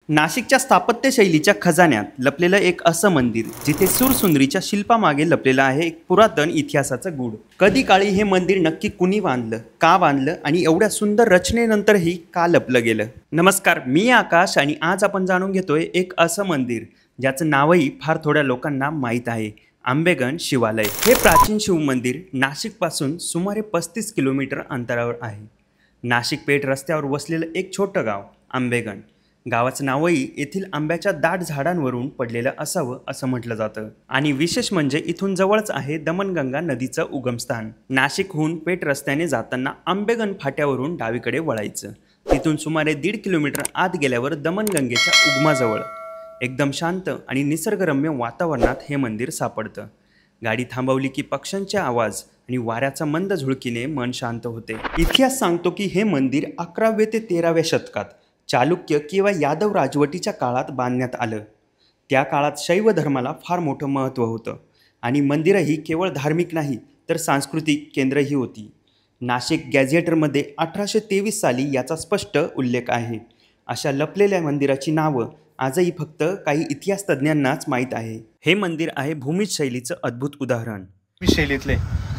नाशिकच्या स्थापत्यशैलीच्या खजान्यात लपलेलं एक असं मंदिर जिथे सुरसुंदरीच्या शिल्पामागे लपलेलं आहे एक पुरातन इतिहासाचं गूढ. कधी काळी हे मंदिर नक्की कुणी बांधलं, का बांधलं आणि एवढ्या सुंदर रचनेनंतरही का लपलं गेलं? नमस्कार, मी आकाश आणि आज आपण जाणून घेतोय एक असं मंदिर ज्याचं नावही फार थोड्या लोकांना माहीत आहे. आंबेगण शिवालय हे प्राचीन शिवमंदिर नाशिकपासून सुमारे 35 किलोमीटर अंतरावर आहे. नाशिक पेठ रस्त्यावर वसलेलं एक छोटं गाव आंबेगण. गावाचं नावही येथील आंब्याच्या दाट झाडांवरून पडलेलं असावं असं म्हटलं जातं. आणि विशेष म्हणजे इथून जवळच आहे दमणगंगा नदीचं उगमस्थान. नाशिकहून पेठ रस्त्याने जाताना आंबेगण फाट्यावरून डावीकडे वळायचं. तिथून सुमारे 1.5 किलोमीटर आत गेल्यावर दमणगंगेच्या उगमाजवळ एकदम शांत आणि निसर्गरम्य वातावरणात हे मंदिर सापडतं. गाडी थांबवली की पक्ष्यांचे आवाज आणि वाऱ्याचा मंद झुळकीने मन शांत होते. इतिहास सांगतो की हे मंदिर 11व्या ते 13व्या शतकात चालुक्य किंवा यादव राजवटीच्या काळात बांधण्यात आलं. त्या काळात शैव धर्माला फार मोठं महत्त्व होतं आणि मंदिरही केवळ धार्मिक नाही तर सांस्कृतिक केंद्रही होती. नाशिक गॅझेटरमध्ये 1823 साली याचा स्पष्ट उल्लेख आहे. अशा लपलेल्या मंदिराची नावं आजही फक्त काही इतिहास तज्ज्ञांनाच माहीत आहे. हे मंदिर आहे भूमिज शैलीचं अद्भुत उदाहरण. शैलीतले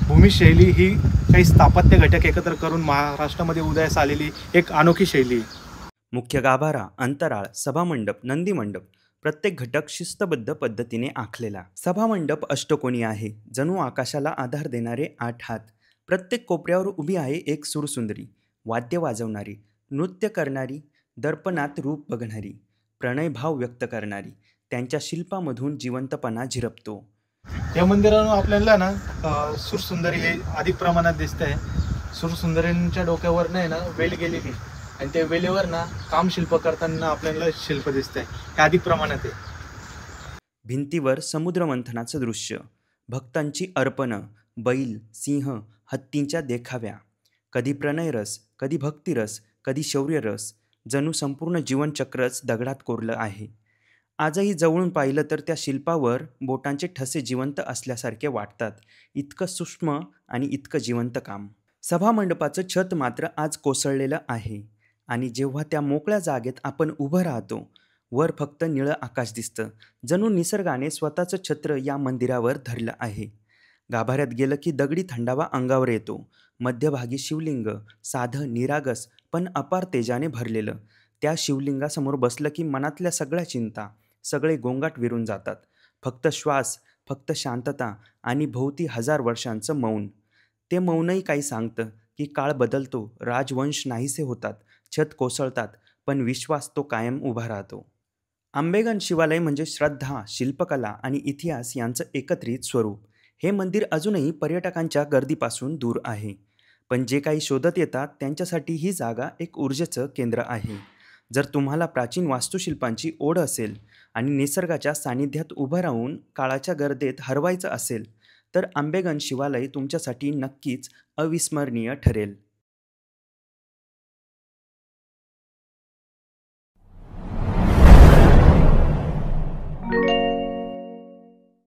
भूमिज शैली ही काही स्थापत्य घटक एकत्र करून महाराष्ट्रामध्ये उदयास आलेली एक अनोखी शैली. मुख्य गाभारा, अंतराळ, सभामंडप, नंदीमंडप प्रत्येक घटक शिस्तबद्ध पद्धतीने आखलेला. सभामंडप अष्टकोनी आहे, जणू आकाशाला आधार देणारे 8 हात. प्रत्येक कोपऱ्यावर उभी आहे एक सुरसुंदरी, वाद्य वाजवणारी, नृत्य करणारी, दर्पणात रूप बघणारी, प्रणयभाव व्यक्त करणारी. त्यांच्या शिल्पामधून जिवंतपणा झिरपतो. या मंदिरानं आपल्याला ना सुरसुंदरी हे अधिक प्रमाणात दिसत आहे. सुरसुंदरींच्या डोक्यावर नाही ना वेल गेलेली आणि त्या वेलेवर ना कामशिल्प करताना आपल्याला शिल्प दिसतंय हे अधिक प्रमाणात आहे. भिंतीवर समुद्रमंथनाचं दृश्य, भक्तांची अर्पणं, बैल, सिंह, हत्तींच्या देखाव्या, कधी प्रणयरस, कधी भक्तिरस, कधी शौर्यरस. जणू संपूर्ण जीवनचक्रच दगडात कोरलं आहे. आजही जवळून पाहिलं तर त्या शिल्पावर बोटांचे ठसे जिवंत असल्यासारखे वाटतात. इतकं सूक्ष्म आणि इतकं जिवंत काम. सभामंडपाचं छत मात्र आज कोसळलेलं आहे आणि जेव्हा त्या मोकळ्या जागेत आपण उभं राहतो, वर फक्त निळं आकाश दिसतं. जणू निसर्गाने स्वतःचं छत्र या मंदिरावर धरलं आहे. गाभाऱ्यात गेलं की दगडी थंडावा अंगावर येतो. मध्यभागी शिवलिंग, साधं, निरागस पण अपार तेजाने भरलेलं. त्या शिवलिंगासमोर बसलं की मनातल्या सगळ्या चिंता, सगळे गोंगाट विरून जातात. फक्त श्वास, फक्त शांतता आणि भोवती 1000 वर्षांचं मौन. ते मौनही काही सांगतं की काळ बदलतो, राजवंश नाहीसे होतात, छत कोसळतात, पण विश्वास तो कायम उभा राहतो. आंबेगण शिवालय म्हणजे श्रद्धा, शिल्पकला आणि इतिहास यांचं एकत्रित स्वरूप. हे मंदिर अजूनही पर्यटकांच्या गर्दीपासून दूर आहे, पण जे काही शोधत येतात त्यांच्यासाठी ही जागा एक ऊर्जेचं केंद्र आहे. जर तुम्हाला प्राचीन वास्तुशिल्पांची ओढ असेल आणि निसर्गाच्या सानिध्यात उभं राहून काळाच्या गर्दीत हरवायचं असेल तर आंबेगण शिवालय तुमच्यासाठी नक्कीच अविस्मरणीय ठरेल.